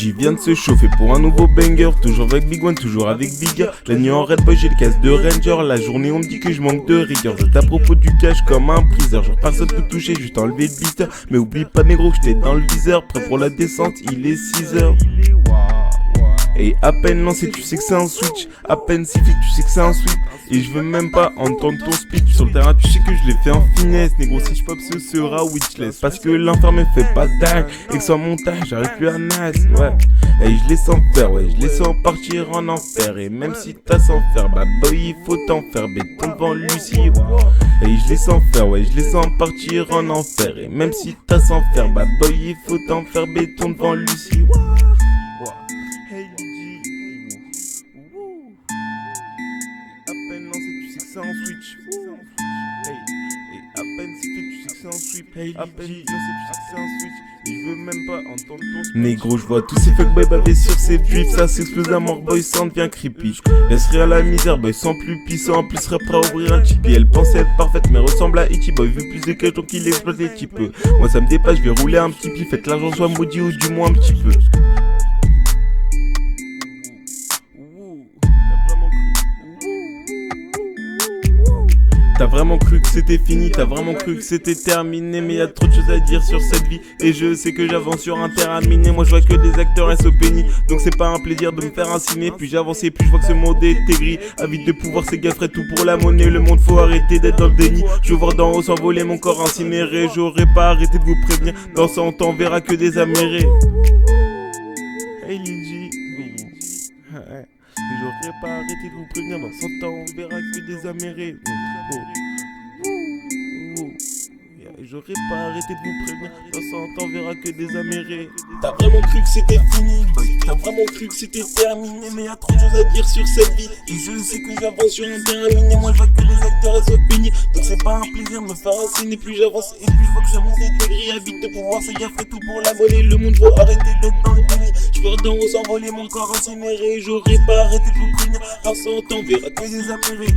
LG vient de se chauffer pour un nouveau banger. Toujours avec Big One, toujours avec Bigger. La nuit en Red Boy, j'ai le casque de Ranger. La journée on me dit que je manque de rigueur. Je à propos du cash comme un priseur. Genre personne peut toucher, juste enlever le blister. Mais oublie pas négro que j'étais dans le viseur. Prêt pour la descente, il est 6h. Et à peine lancé, tu sais que c'est un switch. À peine sifflé, tu sais que c'est un sweep. Et je veux même pas entendre ton speech. Sur le terrain, tu sais que je l'ai fait en finesse. Négro, si je pop, ce sera witchless. Parce que l'infirme me fait pas dingue. Et que sans montage, j'arrive plus à nasse. Ouais. Et je les sens faire, ouais. Je les sens partir en enfer. Et même si t'as sans faire, bah boy, il faut t'en faire. Béton devant Lucie. Et je les sens faire, ouais. Je les sens partir en enfer. Et même si t'as sans faire, bah boy, il faut t'en faire. Béton devant Lucie. Hey LG, à peine lancé, tu sais que c'est un switch. Hey, et à peine sifflé, tu sais que c'est un sweep. Hey, à peine lancé, tu sais que c'est un switch. Et je veux même pas entendre ton speech. Négro, je vois tous ces fuckboys baver sur ces drifts. Ça s'explose à mort, boy, ça en devient creepy. Laisserai à la misère, boy, sans plus puissant. En plus, serait prêt à ouvrir un Tipeee. Elle pensait être parfaite, mais ressemble à Ichi, boy. Vu plus de cash, donc il exploite les types. Moi, ça me dépasse, je vais rouler un petit pli. Faites l'argent soit maudit ou du moins un petit peu. T'as vraiment cru que c'était fini, t'as vraiment cru que c'était terminé. Mais y'a trop de choses à dire sur cette vie. Et je sais que j'avance sur un terrain miné. Moi je vois que des acteurs SOPNI. Donc c'est pas un plaisir de me faire insinuer. Plus j'avance et plus je vois que ce monde est aigri. Avide de pouvoir, ces gars feraient tout pour la monnaie. Le monde faut arrêter d'être dans le déni. Je veux voir d'en haut s'envoler mon corps incinéré. J'aurais pas arrêté de vous prévenir. Dans 100 ans on verra que des amérés. Hey LG, et j'aurais pas arrêté de vous prévenir. Dans 100 ans on verra que des amérés. Et j'aurais pas arrêté de vous prévenir. Dans 100 ans on verra que des amérés. T'as vraiment cru que c'était fini, t'as vraiment cru que c'était terminé. Mais y'a trop de choses à dire sur cette vie. Et je sais que j'avance sur un terrain miné. Moi je vois que les acteurs sont punis. Donc c'est pas un plaisir de me faire insinuer. Plus j'avance et plus je vois que ça monte et gris. Avide de pouvoir, ces gars ferait tout pour la monnaie. Le monde faut arrêter d'être dans le déni. Je vois d'en haut s'envoler mon corps incinéré. J'aurais pas arrêté de vous prévenir. Dans 100 ans on verra que des amérés.